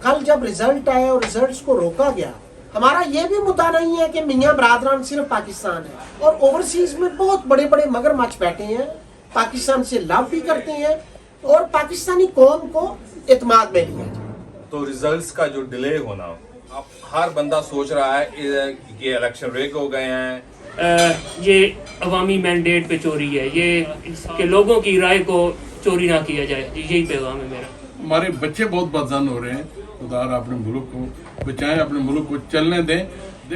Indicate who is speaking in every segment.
Speaker 1: کل جب رزلٹ آئے اور رزلٹس کو روکا گیا، ہمارا یہ بھی مدعا نہیں ہے کہ میاں برادران صرف پاکستان ہے، اور اوورسیز میں بہت بڑے بڑے مگرمچھ بیٹھے ہیں، پاکستان سے لو بھی کرتے ہیں اور پاکستانی قوم کو اعتماد میں لیا جائے۔
Speaker 2: تو ریزلٹس کا جو ڈیلے ہونا، اب ہر بندہ سوچ رہا ہے کہ الیکشن ریگ ہو گئے ہیں،
Speaker 3: یہ عوامی مینڈیٹ پہ چوری ہے، یہ کہ لوگوں کی رائے کو چوری نہ کیا جائے، یہی پیغام ہے میرا۔
Speaker 4: ہمارے بچے بہت بدزن ہو رہے ہیں، خدا اپنے ملک کو بچائیں، اپنے ملک کو چلنے دیں۔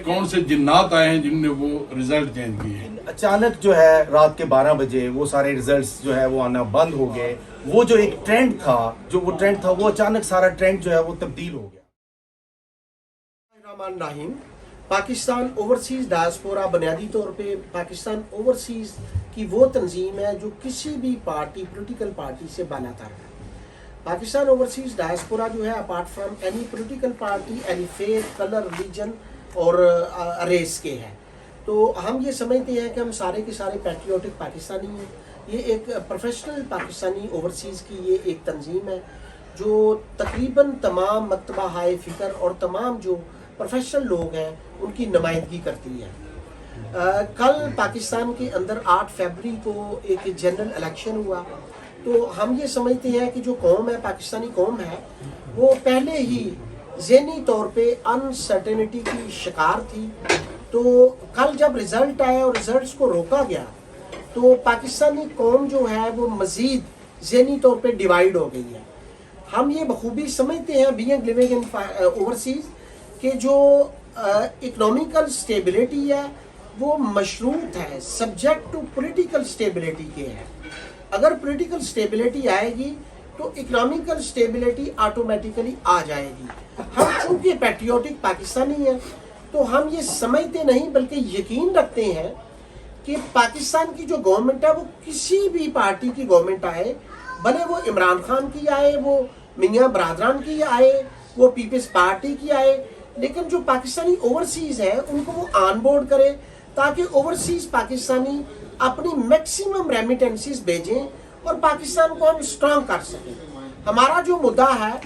Speaker 4: کون سے جنات آئے ہیں جن نے وہ رزلٹ چینج کیے ہیں؟
Speaker 5: اچانک جو ہے رات کے 12 بجے وہ سارے ریزلٹس جو ہے وہ آنا بند ہو گئے۔ وہ جو ایک ٹرینڈ تھا وہ اچانک سارا ٹرینڈ جو ہے وہ تبدیل ہو گیا۔
Speaker 1: الرحمن الرحیم۔ پاکستان اوورسیز ڈائسپورا بنیادی طور پہ پاکستان اوورسیز کی وہ تنظیم ہے جو کسی بھی پولیٹیکل پارٹی سے بالا تر ہے۔ پاکستان اوورسیز ڈائسپورا جو ہے apart from any political party, any faith, colour, religion اور ریس کے ہے، تو ہم یہ سمجھتے ہیں کہ ہم سارے کے سارے پیٹریوٹک پاکستانی ہیں۔ یہ ایک پروفیشنل پاکستانی اوورسیز کی یہ ایک تنظیم ہے جو تقریباً تمام مکتبہ ہائے فکر اور تمام جو پروفیشنل لوگ ہیں ان کی نمائندگی کرتی ہے۔ کل پاکستان کے اندر 8 فروری کو ایک جنرل الیکشن ہوا، تو ہم یہ سمجھتے ہیں کہ جو قوم ہے، پاکستانی قوم ہے، وہ پہلے ہی ذہنی طور پہ انسرٹینٹی کی شکار تھی۔ تو کل جب رزلٹ آئے اور رزلٹس کو روکا گیا تو پاکستانی قوم جو ہے وہ مزید ذہنی طور پہ ڈیوائیڈ ہو گئی ہے۔ ہم یہ بخوبی سمجھتے ہیں بینگ لیونگ ان اوورسیز کہ جو اکنامیکل سٹیبلٹی ہے وہ مشروط ہے، سبجیکٹ ٹو پولیٹیکل سٹیبلٹی کے ہے۔ اگر پولیٹیکل سٹیبلٹی آئے گی تو اکنامیکل سٹیبلٹی آٹومیٹیکلی آ جائے گی۔ ہم چونکہ پیٹریوٹک پاکستانی ہیں تو ہم یہ سمجھتے نہیں بلکہ یقین رکھتے ہیں کہ پاکستان کی جو گورنمنٹ ہے وہ کسی بھی پارٹی کی گورنمنٹ آئے، بھلے وہ عمران خان کی آئے، وہ میاں برادران کی آئے، وہ پیپلز پارٹی کی آئے، لیکن جو پاکستانی اوورسیز ہیں ان کو وہ آن بورڈ کرے تاکہ اوورسیز پاکستانی اپنی میکسیمم ریمیٹنسز بھیجیں اور پاکستان کو ہم اسٹرانگ کر سکیں۔ ہمارا جو مدعا ہے،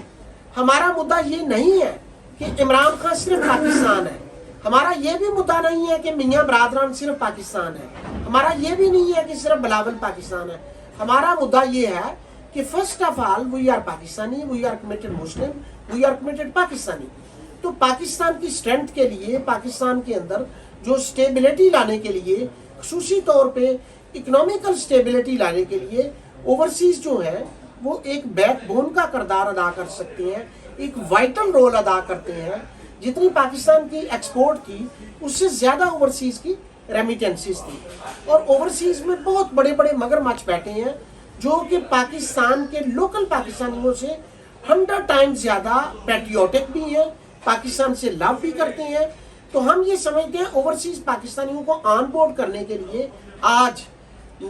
Speaker 1: ہمارا مدعا یہ نہیں ہے کہ عمران خان صرف پاکستان ہے، ہمارا یہ بھی مدعا نہیں ہے کہ میاں برادران صرف پاکستان ہے، ہمارا یہ بھی نہیں ہے کہ صرف بلاول پاکستان ہے۔ ہمارا مدعا یہ ہے کہ first of all we are Pakistani, we are committed Muslim, we are committed Pakistani. تو پاکستان کی اسٹرینتھ کے لیے، پاکستان کے اندر جو اسٹیبلٹی لانے کے لیے، خصوصی طور پہ اکنامیکل اسٹیبلٹی لانے کے لیے اوورسیز جو ہیں وہ ایک بیک بون کا کردار ادا کر سکتے ہیں، ایک وائٹل رول ادا کرتے ہیں۔ جتنی پاکستان کی ایکسپورٹ تھی اس سے زیادہ اوورسیز کی ریمیٹنسز تھی، اور اوورسیز میں بہت بڑے بڑے مگرمچھ بیٹھے ہیں جو کہ پاکستان کے لوکل پاکستانیوں سے 100 ٹائمز زیادہ پیٹریوٹک بھی ہیں، پاکستان سے لو بھی کرتے ہیں۔ تو ہم یہ سمجھتے ہیں اوورسیز پاکستانیوں کو آن بورڈ کرنے کے لیے آج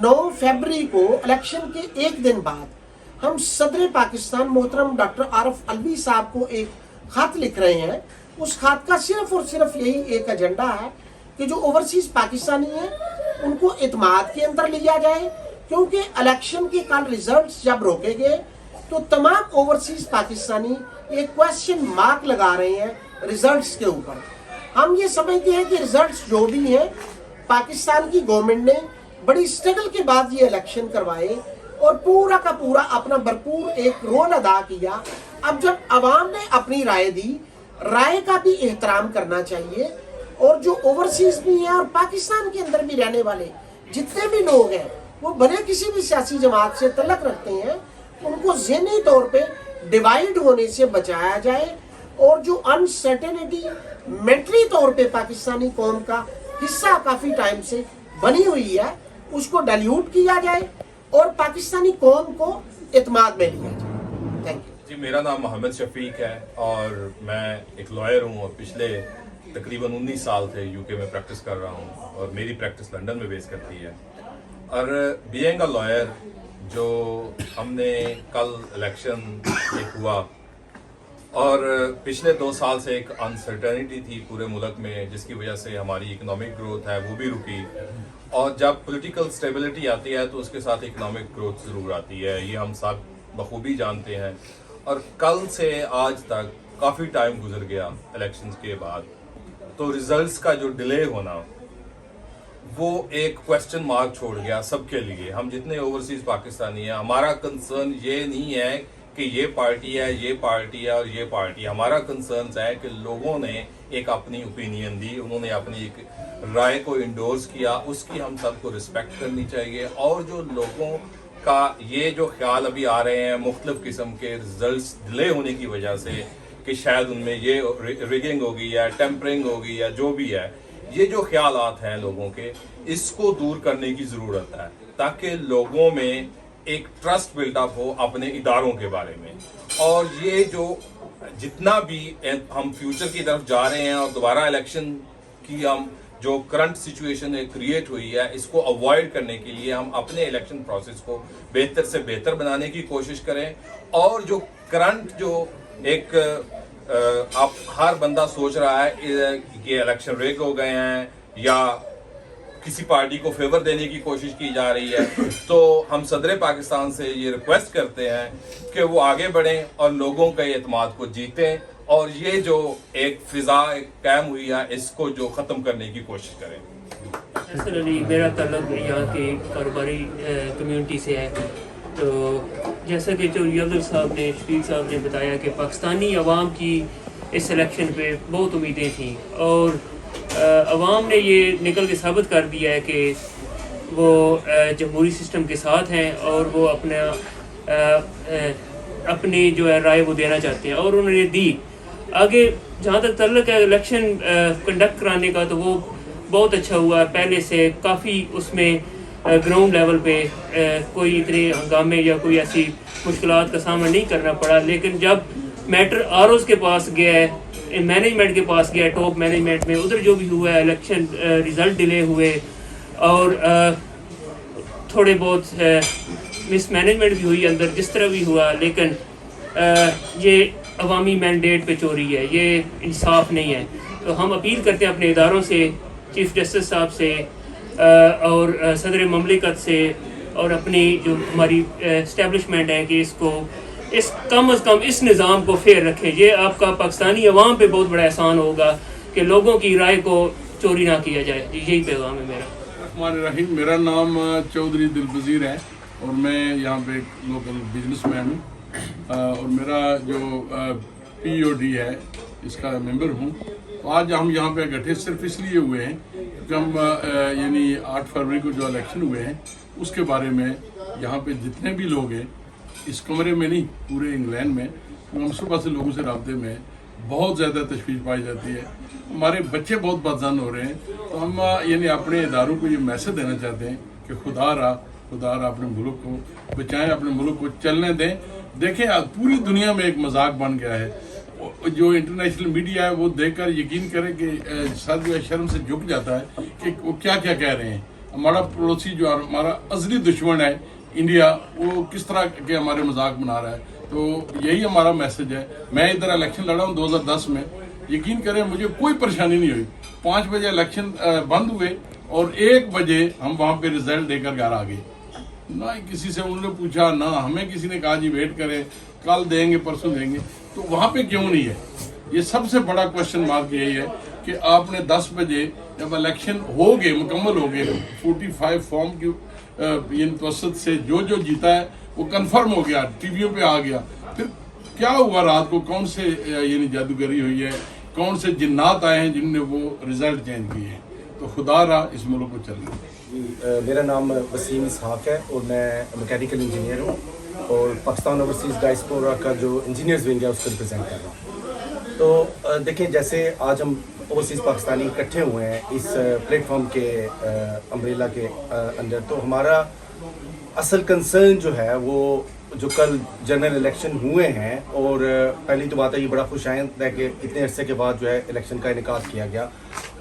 Speaker 1: 9 فروری کو الیکشن کے ایک دن بعد ہم صدر پاکستان محترم ڈاکٹر عارف علوی صاحب کو ایک خط لکھ رہے ہیں۔ اس خط کا صرف اور صرف یہی ایک ایجنڈا ہے کہ جو اوورسیز پاکستانی ہیں ان کو اعتماد کے اندر لیا جائے، کیونکہ الیکشن کے کل ریزلٹس جب روکے گئے تو تمام اوورسیز پاکستانی ایک کویسچن مارک لگا رہے ہیں ریزلٹس کے اوپر۔ ہم یہ سمجھتے ہیں کہ ریزلٹس جو بھی ہیں، پاکستان کی گورنمنٹ نے بڑی اسٹرگل کے بعد یہ الیکشن کروائے اور پورا کا پورا اپنا بھرپور ایک رول ادا کیا۔ اب جب عوام نے اپنی رائے دی، رائے کا بھی احترام کرنا چاہیے، اور جو اوورسیز بھی ہیں اور پاکستان کے اندر بھی رہنے والے جتنے بھی لوگ ہیں وہ بھلے کسی بھی سیاسی جماعت سے تعلق رکھتے ہیں، ان کو ذہنی طور پہ ڈیوائیڈ ہونے سے بچایا جائے، اور جو انسرٹینٹی مینٹلی طور پہ پاکستانی قوم کا حصہ کافی ٹائم سے بنی ہوئی ہے اس کو ڈیلیوٹ کیا جائے اور پاکستانی قوم کو اعتماد میں لیا جائے۔ تھینک یو
Speaker 2: جی، میرا نام محمد شفیق ہے اور میں ایک لائر ہوں اور پچھلے تقریباً 19 سال سے یو کے میں پریکٹس کر رہا ہوں، اور میری پریکٹس لنڈن میں بیس کرتی ہے۔ اور بینگ اے لائر، جو ہم نے کل الیکشن ایک ہوا اور پچھلے 2 سال سے ایک انسرٹینٹی تھی پورے ملک میں جس کی وجہ سے ہماری اکنامک گروتھ ہے وہ بھی رکی، اور جب پولیٹیکل سٹیبلٹی آتی ہے تو اس کے ساتھ اکنامک گروتھ ضرور آتی ہے، یہ ہم سب بخوبی جانتے ہیں۔ اور کل سے آج تک काफ़ी टाइम गुजर गया इलेक्शंस के बाद, तो रिजल्ट्स का जो डिले होना वो एक क्वेश्चन मार्क छोड़ गया सबके लिए। हम जितने ओवरसीज पाकिस्तानी हैं, हमारा कंसर्न ये नहीं है कि ये पार्टी है, ये पार्टी है और ये पार्टी। हमारा कंसर्न है कि लोगों ने एक अपनी ओपिनियन दी, उन्होंने अपनी एक राय को इंडोर्स किया, उसकी हम सबको रिस्पेक्ट करनी चाहिए। और जो लोगों का ये जो ख्याल अभी आ रहे हैं मुख्तलिफ किस्म के रिजल्ट्स डिले होने की वजह से कि शायद उनमें ये रिगिंग होगी या टेम्परिंग होगी या जो भी है, ये जो ख्यालात हैं लोगों के, इसको दूर करने की ज़रूरत है ताकि लोगों में एक ट्रस्ट बिल्डअप हो अपने इदारों के बारे में। और ये जो जितना भी हम फ्यूचर की तरफ जा रहे हैं और दोबारा इलेक्शन की हम जो करंट सिचुएशन क्रिएट हुई है, इसको अवॉइड करने के लिए हम अपने इलेक्शन प्रोसेस को बेहतर से बेहतर बनाने की कोशिश करें। और जो करंट जो एक अब हर बंदा सोच रहा है कि इलेक्शन रेग हो गए हैं या किसी पार्टी को फेवर देने की कोशिश की जा रही है, तो हम सदर पाकिस्तान से ये रिक्वेस्ट करते हैं कि वो आगे बढ़ें और लोगों के एतमाद को जीतें और ये जो एक फिजा कायम हुई है इसको जो ख़त्म करने की कोशिश करें।
Speaker 3: पर्सनली मेरा तल्लुक यहाँ के कारोबारी कम्युनिटी से है, तो जैसा कि जो अब्दुल साहब ने, शफीक साहब ने बताया कि पाकिस्तानी अवाम की इस इलेक्शन पे बहुत उम्मीदें थी और अवाम ने ये निकल के साबित कर दिया है कि वो जमहूरी सिस्टम के साथ हैं और वो अपनी जो है राय वो देना चाहते हैं और उन्होंने दी। आगे जहाँ तक तल्लुक है इलेक्शन कंडक्ट कराने का, तो वो बहुत अच्छा हुआ। पहले से काफ़ी उसमें ग्राउंड लेवल पे कोई इतने हंगामे या कोई ऐसी मुश्किलात का सामना नहीं करना पड़ा। लेकिन जब मैटर आरओज़ के पास गया है, मैनेजमेंट के पास गया, टॉप मैनेजमेंट में, उधर जो भी हुआ है, इलेक्शन रिज़ल्ट डिले हुए और थोड़े बहुत मिसमैनेजमेंट भी हुई अंदर, जिस तरह भी हुआ, लेकिन ये अवामी मैंडेट पे चोरी है, ये इंसाफ नहीं है। तो हम अपील करते हैं अपने इदारों से, चीफ जस्टिस साहब से और सदर ममलिकत से और अपनी जो हमारी इस्टेब्लिशमेंट है कि इसको इस कम अज़ कम इस निज़ाम को फेयर रखें। ये आपका पाकिस्तानी अवाम पे बहुत बड़ा एहसान होगा कि लोगों की राय को चोरी ना किया जाए। यही पैगाम है मेरा।
Speaker 4: रहमान रहीम, मेरा नाम चौधरी दिलपजीर है और मैं यहाँ पे एक लोकल बिजनेसमैन हूँ और मेरा जो POD है इसका मेंबर हूँ। तो आज हम यहाँ पे इकट्ठे सिर्फ इसलिए हुए हैं कि हम यानी 8 फरवरी को जो इलेक्शन हुए हैं उसके बारे में यहाँ पे जितने भी लोग हैं, इस कमरे में नहीं पूरे इंग्लैंड में, हम सुबह से लोगों से रब्ते में, बहुत ज़्यादा तशवीश पाई जाती है। हमारे बच्चे बहुत बदजन हो रहे हैं, तो हम यानी अपने इदारों को ये मैसेज देना चाहते हैं कि खुदा रहा अपने मुल्क को बचाएं, अपने मुल्क को चलने दें। देखें पूरी दुनिया में एक मजाक बन गया है, जो इंटरनेशनल मीडिया है वो देखकर यकीन करे कि सर जो है शर्म से झुक जाता है कि वो क्या क्या कह रहे हैं। हमारा पड़ोसी जो हमारा असली दुश्मन है इंडिया, वो किस तरह के हमारे मजाक बना रहा है। तो यही हमारा मैसेज है। मैं इधर इलेक्शन लड़ा हूँ 2010 में, यकीन करें मुझे कोई परेशानी नहीं हुई। 5 बजे इलेक्शन बंद हुए और 1 बजे हम वहाँ पे रिजल्ट देकर घर आ गए। ना किसी से उन्होंने पूछा, ना हमें किसी ने कहा जी वेट करें, कल देंगे परसों देंगे। तो वहाँ पे क्यों नहीं है? ये सबसे बड़ा क्वेश्चन मार्क यही है कि आपने 10 बजे जब इलेक्शन हो गए, मुकम्मल हो गए, 45 फॉर्म की तवसत से जो जीता है वो कंफर्म हो गया, टीवियों पे आ गया। फिर क्या हुआ रात को? कौन से यानी जादूगरी हुई है, कौन से जिन्नात आए हैं जिनने वो रिजल्ट चेंज किए हैं? तो खुदा रहा इस मुल्क को चलना।
Speaker 5: मेरा नाम वसीम इसहाक है और मैं मैकेनिकल इंजीनियर हूँ और पाकिस्तान ओवरसीज़ डायस्पोरा का जो इंजीनियर्स विंग है उसको रिप्रेजेंट कर रहा हूँ। तो देखें, जैसे आज हम ओवरसीज़ पाकिस्तानी इकट्ठे हुए हैं इस प्लेटफॉर्म के अम्ब्रेला के अंदर, तो हमारा असल कंसर्न जो है वो जो कल जनरल इलेक्शन हुए हैं, और पहली तो बात है ये बड़ा खुशाइंद है कि इतने अरसे के बाद जो है इलेक्शन का इनेकाद किया गया,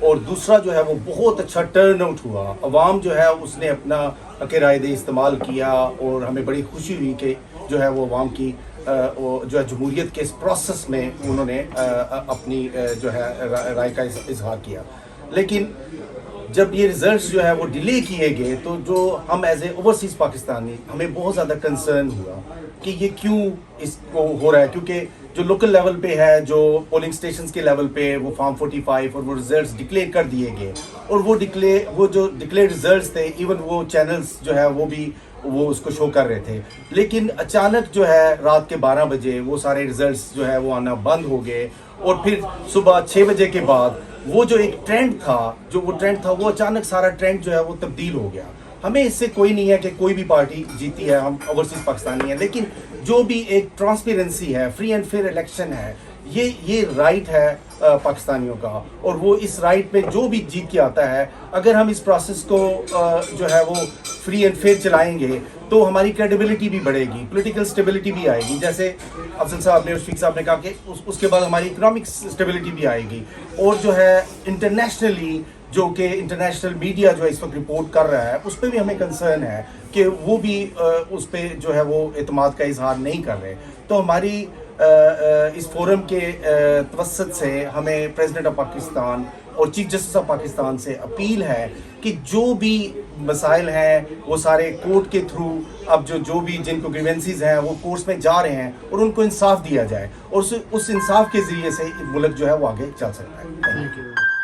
Speaker 5: और दूसरा जो है वो बहुत अच्छा टर्न आउट हुआ। अवाम जो है उसने अपना हक़ राय दे इस्तेमाल किया और हमें बड़ी खुशी हुई कि जो है वो अवाम की जो है जमहूरियत के इस प्रोसेस में उन्होंने अपनी जो है राय का इजहार किया। लेकिन जब ये रिजल्ट्स जो है वो डिले किए गए, तो जो हम एज ए ओवरसीज़ पाकिस्तानी, हमें बहुत ज़्यादा कंसर्न हुआ कि ये क्यों इसको हो रहा है, क्योंकि जो लोकल लेवल पे है, जो पोलिंग स्टेशंस के लेवल पे वो फॉर्म 45 और वो रिजल्ट्स डिक्लेयर कर दिए गए, और वो जो डिक्लेयर रिजल्ट्स थे, इवन वो चैनल्स जो है वो उसको शो कर रहे थे, लेकिन अचानक जो है रात के 12 बजे वो सारे रिजल्ट्स जो है वो आना बंद हो गए, और फिर सुबह 6 बजे के बाद वो जो एक ट्रेंड था वो अचानक सारा ट्रेंड जो है वो तब्दील हो गया। हमें इससे कोई नहीं है कि कोई भी पार्टी जीती है, हम ओवरसीज पाकिस्तानी हैं, लेकिन जो भी एक ट्रांसपेरेंसी है, फ्री एंड फेयर इलेक्शन है, ये राइट है पाकिस्तानियों का, और वो इस राइट पे जो भी जीत के आता है, अगर हम इस प्रोसेस को जो है वो फ्री एंड फेयर चलाएंगे तो हमारी क्रेडिबिलिटी भी बढ़ेगी, पॉलिटिकल स्टेबिलिटी भी आएगी, जैसे अफजल साहब ने और शफीक साहब ने कहा कि उसके बाद हमारी इकोनॉमिक स्टेबिलिटी भी आएगी, और जो है इंटरनेशनली जो कि इंटरनेशनल मीडिया जो है इस वक्त रिपोर्ट कर रहा है, उस पर भी हमें कंसर्न है कि वो भी उस पर जो है वो एतमाद का इजहार नहीं कर रहे। तो हमारी इस फोरम के तवस्सुत से हमें प्रेसिडेंट ऑफ पाकिस्तान और चीफ जस्टिस ऑफ पाकिस्तान से अपील है कि जो भी मसाइल हैं वो सारे कोर्ट के थ्रू, अब जो भी जिनको ग्रीवेंसीज हैं वो कोर्ट्स में जा रहे हैं, और उनको इंसाफ दिया जाए, और उस इंसाफ के ज़रिए से मुल्क जो है वो आगे चल सकता है। Thank you.